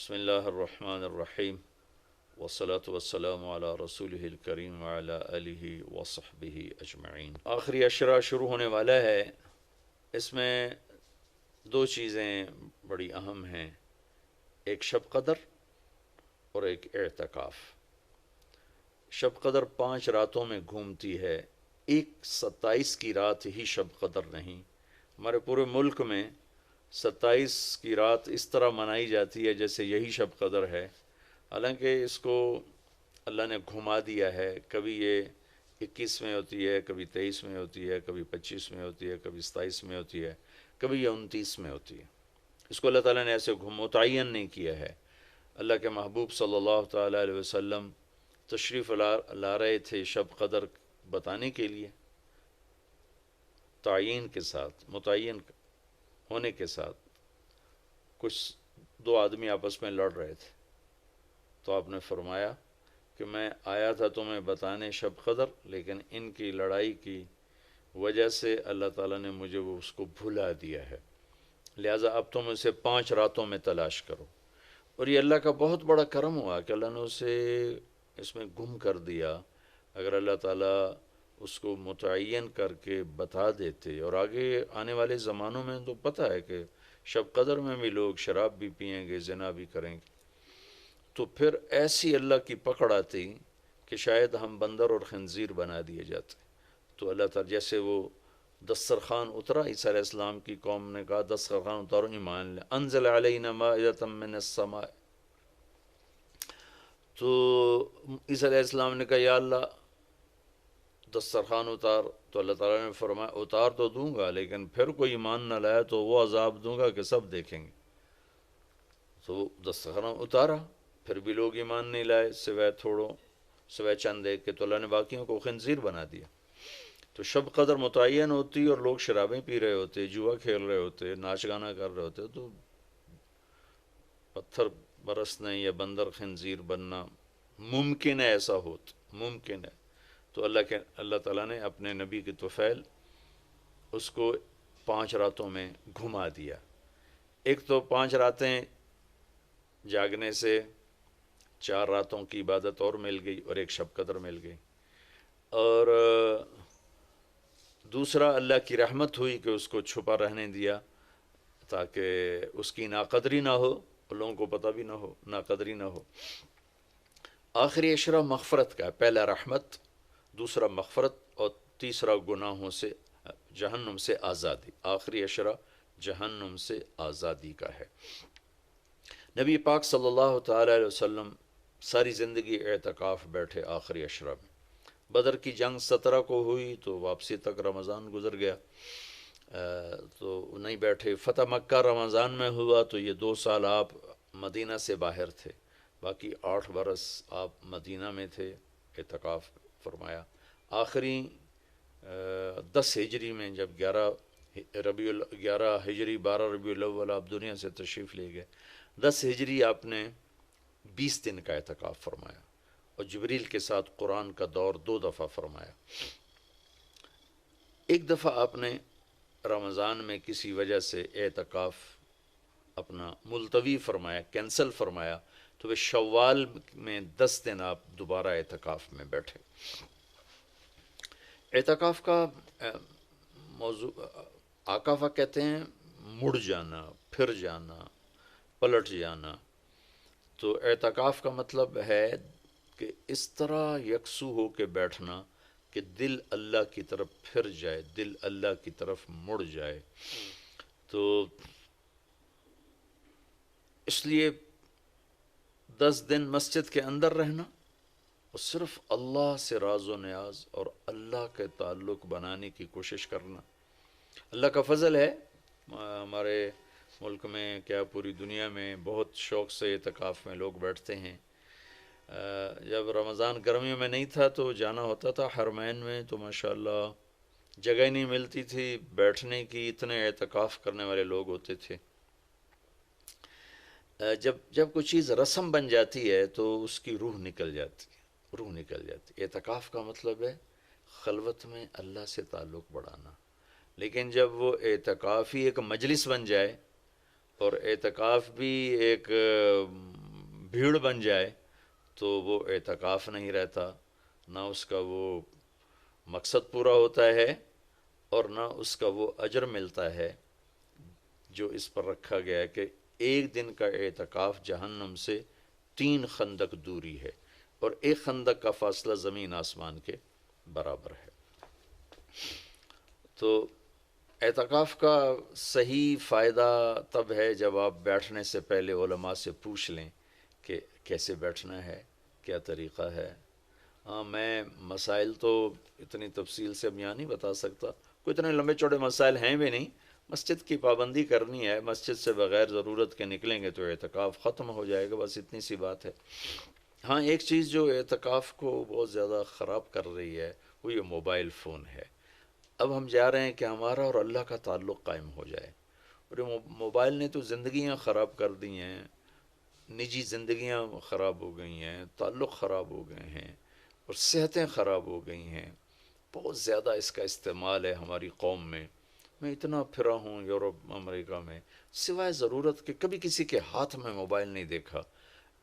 بسم اللہ الرحمن الرحیم والصلاة والسلام علی رسولہ الکریم وعلی آلہ وصحبہ اجمعین۔ آخری عشرہ شروع ہونے والا ہے۔ اس میں دو چیزیں بڑی اہم ہیں، ایک شب قدر اور ایک اعتکاف۔ شب قدر 5 راتوں میں گھومتی ہے، ایک 27 کی رات ہی شب قدر نہیں۔ ہمارے پورے ملک میں 27 کی رات اس طرح منائی جاتی ہے جیسے یہی شب قدر ہے، حالانکہ اس کو اللہ نے گھما دیا ہے۔ کبھی یہ 21 میں ہوتی ہے، کبھی 23 میں ہوتی ہے، کبھی 25 میں ہوتی ہے، کبھی 27 میں ہوتی ہے، کبھی یہ 29 میں ہوتی ہے۔ اس کو اللہ تعالیٰ نے ایسے متعین نہیں کیا ہے۔ اللہ کے محبوب صلی اللہ تعالیٰ علیہ وسلم تشریف لا رہے تھے شب قدر بتانے کے لیے، تعین کے ساتھ، متعین ہونے کے ساتھ۔ کچھ دو آدمی آپس میں لڑ رہے تھے، تو آپ نے فرمایا کہ میں آیا تھا تمہیں بتانے شب قدر، لیکن ان کی لڑائی کی وجہ سے اللہ تعالیٰ نے مجھے اس کو بھلا دیا ہے، لہٰذا اب تم اسے 5 راتوں میں تلاش کرو۔ اور یہ اللہ کا بہت بڑا کرم ہوا کہ اللہ نے اسے اس میں گم کر دیا۔ اگر اللہ تعالیٰ اس کو متعین کر کے بتا دیتے، اور آگے آنے والے زمانوں میں تو پتہ ہے کہ شب قدر میں بھی لوگ شراب بھی پئیں گے، زنا بھی کریں گے، تو پھر ایسی اللہ کی پکڑ آتی کہ شاید ہم بندر اور خنزیر بنا دیے جاتے۔ تو اللہ تعالیٰ جیسے وہ دسترخوان اترا، عیسیٰ علیہ السلام کی قوم نے کہا دسترخوان اتارو ایمان لے، انزل علینا مائدۃ من السماء، تو عیسیٰ علیہ السلام نے کہا یا اللہ دسترخوان اتار، تو اللہ تعالیٰ نے فرمایا اتار تو دوں گا، لیکن پھر کوئی ایمان نہ لایا تو وہ عذاب دوں گا کہ سب دیکھیں گے۔ تو دسترخوان اتارا، پھر بھی لوگ ایمان نہیں لائے، سوائے چند ایک کے، تو اللہ نے باقیوں کو خنزیر بنا دیا۔ تو شب قدر متعین ہوتی اور لوگ شرابیں پی رہے ہوتے، جوا کھیل رہے ہوتے، ناچ گانا کر رہے ہوتے، تو پتھر برسنے یا بندر خنزیر بننا ممکن ہے، ایسا ممکن ہے۔ تو اللہ تعالیٰ نے اپنے نبی کی طفیل اس کو 5 راتوں میں گھما دیا۔ ایک تو 5 راتیں جاگنے سے 4 راتوں کی عبادت اور مل گئی، اور ایک شب قدر مل گئی۔ اور دوسرا اللہ کی رحمت ہوئی کہ اس کو چھپا رہنے دیا تاکہ اس کی ناقدری نہ ہو، اور لوگوں کو پتہ بھی نہ ہو، ناقدری نہ ہو۔ آخری عشرہ مغفرت کا ہے، پہلا رحمت، دوسرا مغفرت، اور تیسرا گناہوں سے، جہنم سے آزادی۔ آخری عشرہ جہنم سے آزادی کا ہے۔ نبی پاک صلی اللہ تعالیٰ علیہ وسلم ساری زندگی اعتکاف بیٹھے آخری عشرہ میں۔ بدر کی جنگ 17 کو ہوئی تو واپسی تک رمضان گزر گیا، تو نہیں بیٹھے۔ فتح مکہ رمضان میں ہوا تو یہ 2 سال آپ مدینہ سے باہر تھے، باقی 8 برس آپ مدینہ میں تھے، اعتکاف فرمایا۔ آخری 10 ہجری میں جب 11 ہجری 12 ربیع الاول آپ دنیا سے تشریف لے گئے، 10 ہجری آپ نے 20 دن کا اعتکاف فرمایا، اور جبریل کے ساتھ قرآن کا دور 2 دفعہ فرمایا۔ ایک دفعہ آپ نے رمضان میں کسی وجہ سے اعتکاف اپنا ملتوی فرمایا، کینسل فرمایا، تو وہ شوال میں 10 دن آپ دوبارہ اعتکاف میں بیٹھے۔ اعتکاف کا موضوع عاکفہ کہتے ہیں مڑ جانا، پھر جانا، پلٹ جانا۔ تو اعتکاف کا مطلب ہے کہ اس طرح یکسو ہو کے بیٹھنا کہ دل اللہ کی طرف پھر جائے، دل اللہ کی طرف مڑ جائے۔ تو اس لیے 10 دن مسجد کے اندر رہنا اور صرف اللہ سے راز و نیاز اور اللہ کے تعلق بنانے کی کوشش کرنا۔ اللہ کا فضل ہے، ہمارے ملک میں کیا پوری دنیا میں بہت شوق سے اعتکاف میں لوگ بیٹھتے ہیں۔ جب رمضان گرمیوں میں نہیں تھا تو جانا ہوتا تھا حرمین میں، تو ماشاءاللہ جگہ نہیں ملتی تھی بیٹھنے کی، اتنے اعتکاف کرنے والے لوگ ہوتے تھے۔ جب کوئی چیز رسم بن جاتی ہے تو اس کی روح نکل جاتی ہے، روح نکل جاتی ہے۔ اعتکاف کا مطلب ہے خلوت میں اللہ سے تعلق بڑھانا۔ لیکن جب وہ اعتکاف ہی ایک مجلس بن جائے، اور اعتکاف بھی ایک بھیڑ بن جائے تو وہ اعتکاف نہیں رہتا، نہ اس کا وہ مقصد پورا ہوتا ہے اور نہ اس کا وہ اجر ملتا ہے جو اس پر رکھا گیا ہے کہ ایک دن کا اعتکاف جہنم سے 3 خندق دوری ہے، اور ایک خندق کا فاصلہ زمین آسمان کے برابر ہے۔ تو اعتکاف کا صحیح فائدہ تب ہے جب آپ بیٹھنے سے پہلے علماء سے پوچھ لیں کہ کیسے بیٹھنا ہے، کیا طریقہ ہے۔ ہاں، میں مسائل تو اتنی تفصیل سے اب یہاں نہیں بتا سکتا، کوئی اتنے لمبے چوڑے مسائل ہیں بھی نہیں۔ مسجد کی پابندی کرنی ہے، مسجد سے بغیر ضرورت کے نکلیں گے تو اعتکاف ختم ہو جائے گا، بس اتنی سی بات ہے۔ ہاں، ایک چیز جو اعتکاف کو بہت زیادہ خراب کر رہی ہے وہ یہ موبائل فون ہے۔ اب ہم چاہ رہے ہیں کہ ہمارا اور اللہ کا تعلق قائم ہو جائے، اور یہ موبائل نے تو زندگیاں خراب کر دی ہیں، نجی زندگیاں خراب ہو گئی ہیں، تعلق خراب ہو گئے ہیں، اور صحتیں خراب ہو گئی ہیں۔ بہت زیادہ اس کا استعمال ہے ہماری قوم میں۔ میں اتنا پھرا ہوں یورپ امریکہ میں، سوائے ضرورت کے کبھی کسی کے ہاتھ میں موبائل نہیں دیکھا۔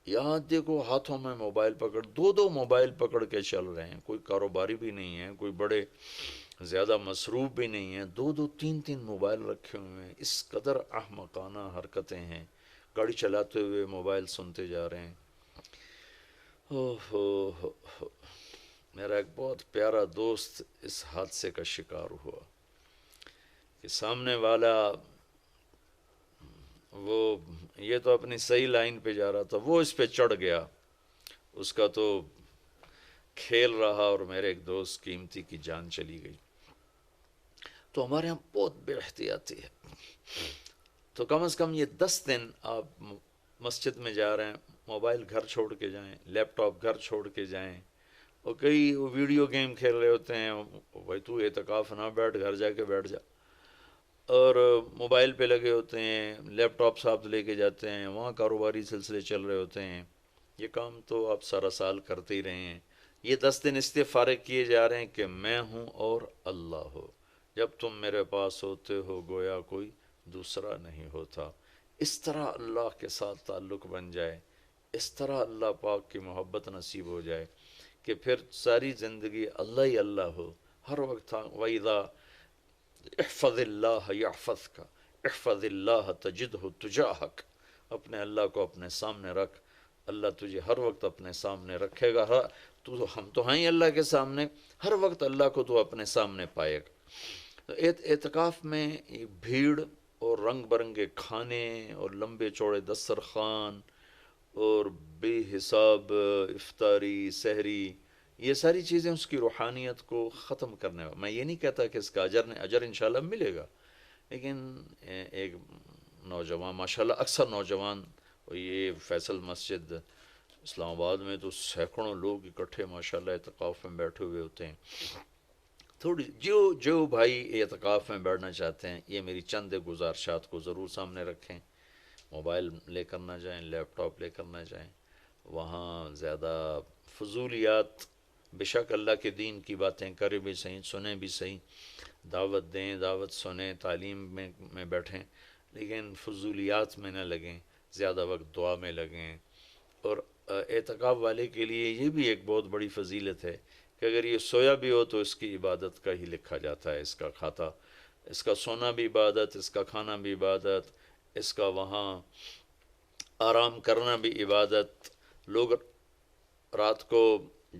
یہاں دیکھو ہاتھوں میں موبائل پکڑ، 2 موبائل پکڑ کے چل رہے ہیں، کوئی کاروباری بھی نہیں ہے، کوئی بڑے زیادہ مصروف بھی نہیں ہیں، 2 3 موبائل رکھے ہوئے ہیں۔ اس قدر احمقانہ حرکتیں ہیں، گاڑی چلاتے ہوئے موبائل سنتے جا رہے ہیں۔ ہو میرا ایک بہت پیارا دوست اس حادثے کا شکار ہوا کہ سامنے والا وہ یہ تو اپنی صحیح لائن پہ جا رہا تھا، وہ اس پہ چڑھ گیا، اس کا تو کھیل رہا، اور میرے ایک دوست قیمتی کی جان چلی گئی۔ تو ہمارے یہاں بہت بے احتیاطی ہے۔ تو کم از کم یہ 10 دن آپ مسجد میں جا رہے ہیں، موبائل گھر چھوڑ کے جائیں، لیپ ٹاپ گھر چھوڑ کے جائیں، اور کئی ویڈیو گیم کھیل رہے ہوتے ہیں، بھائی تو اعتکاف نہ بیٹھ، گھر جا کے بیٹھ جا، اور موبائل پہ لگے ہوتے ہیں، لیپ ٹاپ ساتھ لے کے جاتے ہیں، وہاں کاروباری سلسلے چل رہے ہوتے ہیں۔ یہ کام تو آپ سارا سال کرتے ہی رہے ہیں۔ یہ 10 دن اس لیے فارغ کیے جا رہے ہیں کہ میں ہوں اور اللہ ہو، جب تم میرے پاس ہوتے ہو گویا کوئی دوسرا نہیں ہوتا۔ اس طرح اللہ کے ساتھ تعلق بن جائے، اس طرح اللہ پاک کی محبت نصیب ہو جائے کہ پھر ساری زندگی اللہ ہی اللہ ہو، ہر وقت وَإِذَا احفظ اللہ یحفظک، احفظ اللہ تجدہ تجاہک، اپنے اللہ کو اپنے سامنے رکھ، اللہ تجھے ہر وقت اپنے سامنے رکھے گا۔ ہم تو ہیں اللہ کے سامنے، ہر وقت اللہ کو تو اپنے سامنے پائے گا۔ تو اعتکاف میں بھیڑ اور رنگ برنگے کھانے اور لمبے چوڑے دسترخوان اور بے حساب افطاری سحری، یہ ساری چیزیں اس کی روحانیت کو ختم کرنے والا۔ میں یہ نہیں کہتا کہ اس کا اجر انشاءاللہ ملے گا، لیکن ایک نوجوان ماشاءاللہ اکثر نوجوان، یہ فیصل مسجد اسلام آباد میں تو سینکڑوں لوگ اکٹھے ماشاءاللہ اعتکاف میں بیٹھے ہوئے ہوتے ہیں۔ تھوڑی جو بھائی اعتکاف میں بیٹھنا چاہتے ہیں، یہ میری چند گزارشات کو ضرور سامنے رکھیں۔ موبائل لے کر نہ جائیں، لیپ ٹاپ لے کر نہ جائیں، وہاں زیادہ فضولیات، بے شک اللہ کے دین کی باتیں کریں بھی صحیح، سنیں بھی صحیح، دعوت دیں، دعوت سنیں، تعلیم میں بیٹھیں، لیکن فضولیات میں نہ لگیں، زیادہ وقت دعا میں لگیں۔ اور اعتکاف والے کے لیے یہ بھی ایک بہت بڑی فضیلت ہے کہ اگر یہ سویا بھی ہو تو اس کی عبادت کا ہی لکھا جاتا ہے، اس کا کھاتا، اس کا سونا بھی عبادت، اس کا کھانا بھی عبادت، اس کا وہاں آرام کرنا بھی عبادت۔ لوگ رات کو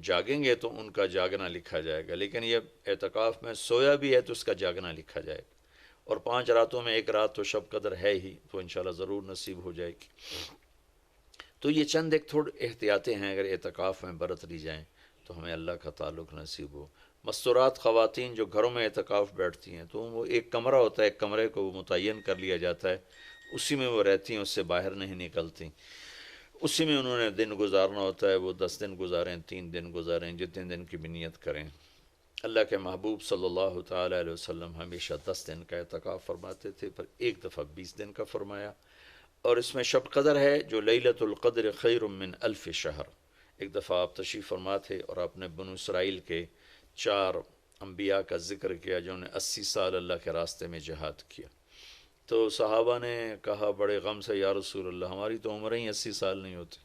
جاگیں گے تو ان کا جاگنا لکھا جائے گا، لیکن یہ اعتکاف میں سویا بھی ہے تو اس کا جاگنا لکھا جائے گا، اور 5 راتوں میں ایک رات تو شب قدر ہے ہی، تو انشاءاللہ ضرور نصیب ہو جائے گی۔ تو یہ چند ایک تھوڑے احتیاطیں ہیں، اگر اعتکاف میں برت لی جائیں تو ہمیں اللہ کا تعلق نصیب ہو۔ مستورات خواتین جو گھروں میں اعتکاف بیٹھتی ہیں تو وہ ایک کمرہ ہوتا ہے، ایک کمرے کو متعین کر لیا جاتا ہے، اسی میں وہ رہتی ہیں، اس سے باہر نہیں نکلتی، اسی میں انہوں نے دن گزارنا ہوتا ہے۔ وہ 10 دن گزاریں، 3 دن گزاریں، جتنے دن کی بھی نیت کریں۔ اللہ کے محبوب صلی اللہ تعالیٰ علیہ وسلم ہمیشہ 10 دن کا اعتکاف فرماتے تھے، پر ایک دفعہ 20 دن کا فرمایا، اور اس میں شب قدر ہے جو لیلۃ القدر خیر من الف شہر۔ ایک دفعہ آپ تشریف فرما تھے اور آپ نے بنو اسرائیل کے 4 انبیاء کا ذکر کیا جنہوں نے 80 سال اللہ کے راستے میں جہاد کیا۔ تو صحابہ نے کہا بڑے غم سے، یا رسول اللہ ہماری تو عمریں ہی 80 سال نہیں ہوتی۔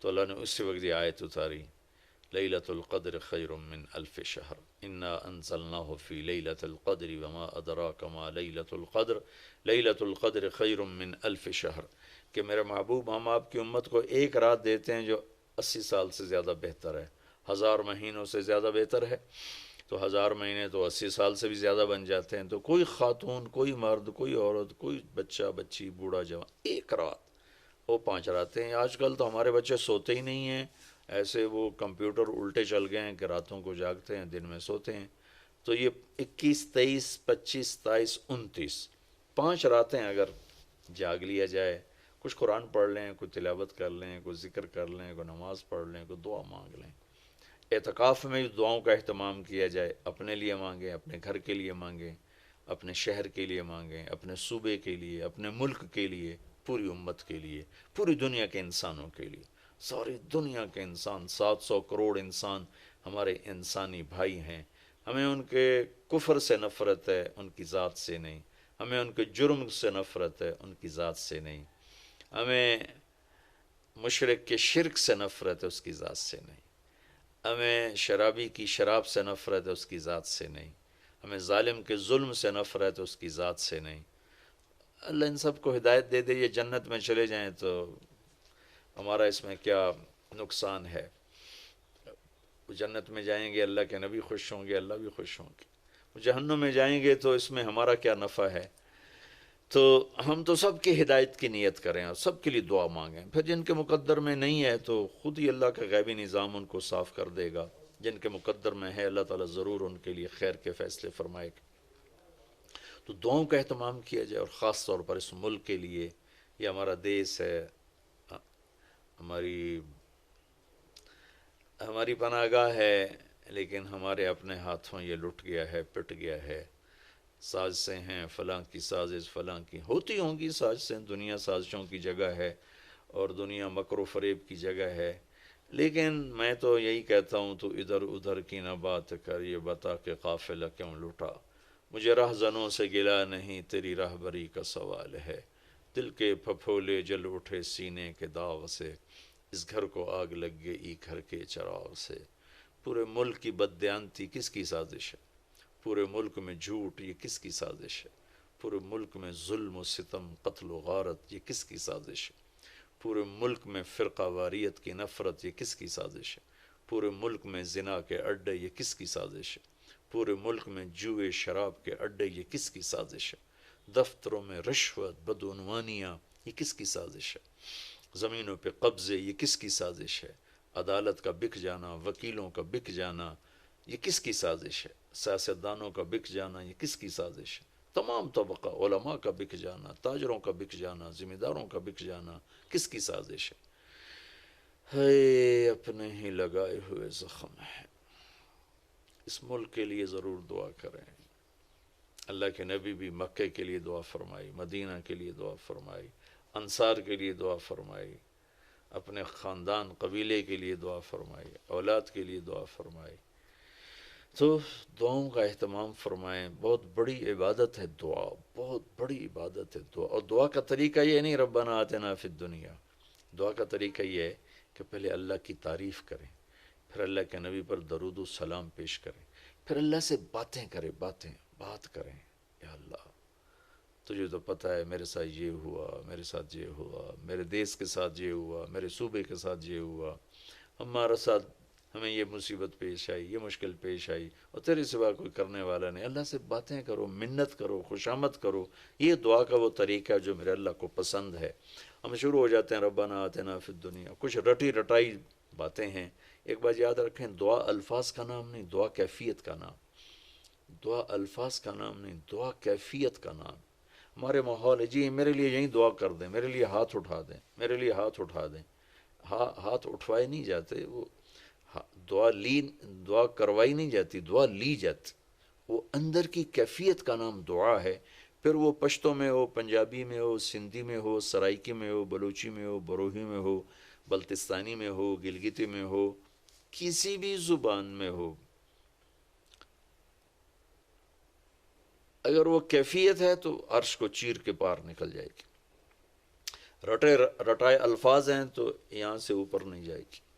تو اللہ نے اسی وقت یہ آیت اتاری، لیلۃ القدر خیر من الف شہر انا انزلناہ فی لیلۃ القدر وما ادراک ما لیلۃ القدر لیلۃ القدر خیر من الف شہر، کہ میرے محبوب ہم آپ کی امت کو ایک رات دیتے ہیں جو 80 سال سے زیادہ بہتر ہے، 1000 مہینوں سے زیادہ بہتر ہے، تو 1000 مہینے تو 80 سال سے بھی زیادہ بن جاتے ہیں۔ تو کوئی خاتون، کوئی مرد، کوئی عورت، کوئی بچہ بچی، بوڑھا جوان، ایک رات، وہ 5 راتیں ہیں۔ آج کل تو ہمارے بچے سوتے ہی نہیں ہیں، ایسے وہ کمپیوٹر الٹے چل گئے ہیں کہ راتوں کو جاگتے ہیں، دن میں سوتے ہیں۔ تو یہ 21، 23، 25، 27، 29، 5 راتیں اگر جاگ لیا جائے، کچھ قرآن پڑھ لیں، کوئی تلاوت کر لیں، کوئی ذکر کر لیں، کوئی نماز پڑھ لیں، کوئی دعا مانگ لیں، اعتکاف میں دعاؤں کا اہتمام کیا جائے، اپنے لیے مانگیں، اپنے گھر کے لیے مانگیں، اپنے شہر کے لیے مانگیں، اپنے صوبے کے لیے، اپنے ملک کے لیے، پوری امت کے لیے، پوری دنیا کے انسانوں کے لیے۔ ساری دنیا کے انسان، 700 کروڑ انسان ہمارے انسانی بھائی ہیں، ہمیں ان کے کفر سے نفرت ہے، ان کی ذات سے نہیں، ہمیں ان کے جرم سے نفرت ہے، ان کی ذات سے نہیں، ہمیں مشرک کے شرک سے نفرت ہے، اس کی ذات سے نہیں، ہمیں شرابی کی شراب سے نفرت ہے، اس کی ذات سے نہیں، ہمیں ظالم کے ظلم سے نفرت ہے، اس کی ذات سے نہیں۔ اللہ ان سب کو ہدایت دے دے، یہ جنت میں چلے جائیں تو ہمارا اس میں کیا نقصان ہے؟ جنت میں جائیں گے، اللہ کے نبی خوش ہوں گے، اللہ بھی خوش ہوں گے۔ جہنم میں جائیں گے تو اس میں ہمارا کیا نفع ہے؟ تو ہم تو سب کی ہدایت کی نیت کریں اور سب کے لیے دعا مانگیں، پھر جن کے مقدر میں نہیں ہے تو خود ہی اللہ کا غیبی نظام ان کو صاف کر دے گا، جن کے مقدر میں ہے اللہ تعالیٰ ضرور ان کے لیے خیر کے فیصلے فرمائے گا۔ تو دعاؤں کا اہتمام کیا جائے، اور خاص طور پر اس ملک کے لیے، یہ ہمارا دیس ہے، ہماری پناہ گاہ ہے، لیکن ہمارے اپنے ہاتھوں یہ لٹ گیا ہے، پٹ گیا ہے۔ سازشیں ہیں، فلاں کی سازش، فلاں کی ہوتی ہوں گی سازشیں، دنیا سازشوں کی جگہ ہے اور دنیا مکر و فریب کی جگہ ہے، لیکن میں تو یہی کہتا ہوں تو ادھر ادھر کی نہ بات کر، یہ بتا کہ قافلہ کیوں لٹا، مجھے رہزنوں سے گلا نہیں، تیری راہبری کا سوال ہے، دل کے پھپھولے جل اٹھے سینے کے داغ سے، اس گھر کو آگ لگ گئی گھر کے چراغ سے۔ پورے ملک کی بددیانتی کس کی سازش ہے؟ پورے ملک میں جھوٹ، یہ کس کی سازش ہے؟ پورے ملک میں ظلم و ستم، قتل و غارت، یہ کس کی سازش ہے؟ پورے ملک میں فرقہ واریت کی نفرت، یہ کس کی سازش ہے؟ پورے ملک میں زنا کے اڈے، یہ کس کی سازش ہے؟ پورے ملک میں جوئے شراب کے اڈے، یہ کس کی سازش ہے؟ دفتروں میں رشوت، بدعنوانیاں، یہ کس کی سازش ہے؟ زمینوں پہ قبضے، یہ کس کی سازش ہے؟ عدالت کا بک جانا، وکیلوں کا بک جانا، یہ کس کی سازش ہے؟ سیاستدانوں کا بک جانا، یہ کس کی سازش ہے؟ تمام طبقہ، علماء کا بک جانا، تاجروں کا بک جانا، ذمہ داروں کا بک جانا، کس کی سازش ہے؟ اپنے ہی لگائے ہوئے زخم ہے۔ اس ملک کے لیے ضرور دعا کریں۔ اللہ کے نبی بھی مکے کے لیے دعا فرمائی، مدینہ کے لیے دعا فرمائی، انصار کے لیے دعا فرمائی، اپنے خاندان قبیلے کے لیے دعا فرمائی، اولاد کے لیے دعا فرمائی۔ تو دعاؤں کا اہتمام فرمائیں، بہت بڑی عبادت ہے دعا، بہت بڑی عبادت ہے دعا۔ اور دعا کا طریقہ یہ نہیں ربنا آتنا فی الدنیا، دعا کا طریقہ یہ ہے کہ پہلے اللہ کی تعریف کریں، پھر اللہ کے نبی پر درود و سلام پیش کریں، پھر اللہ سے باتیں کریں، بات کریں، یا اللہ تجھے تو پتہ ہے میرے ساتھ یہ ہوا، میرے ساتھ یہ ہوا، میرے دیس کے ساتھ یہ ہوا، میرے صوبے کے ساتھ یہ ہوا، ہمارا ساتھ ہمیں یہ مصیبت پیش آئی، یہ مشکل پیش آئی، اور تیرے سوا کوئی کرنے والا نہیں۔ اللہ سے باتیں کرو، منت کرو، خوشامد کرو۔ یہ دعا کا وہ طریقہ ہے جو میرے اللہ کو پسند ہے۔ ہم شروع ہو جاتے ہیں ربنا آتنا فی الدنیا، کچھ رٹی رٹائی باتیں ہیں۔ ایک بات یاد رکھیں، دعا الفاظ کا نام نہیں، دعا کیفیت کا نام، دعا الفاظ کا نام نہیں، دعا کیفیت کا نام۔ ہمارے ماحول ہے جی میرے لیے یہیں دعا کر دیں، میرے لیے ہاتھ اٹھا دیں، میرے لیے ہاتھ اٹھا دیں۔ ہاتھ اٹھوائے نہیں جاتے، وہ دعا کروائی نہیں جاتی، دعا لی جاتی۔ وہ اندر کی کیفیت کا نام دعا ہے۔ پھر وہ پشتو میں ہو، پنجابی میں ہو، سندھی میں ہو، سرائکی میں ہو، بلوچی میں ہو، بروہی میں ہو، بلتستانی میں ہو، گلگتی میں ہو، کسی بھی زبان میں ہو، اگر وہ کیفیت ہے تو عرش کو چیر کے پار نکل جائے گی۔ رٹائے الفاظ ہیں تو یہاں سے اوپر نہیں جائے گی.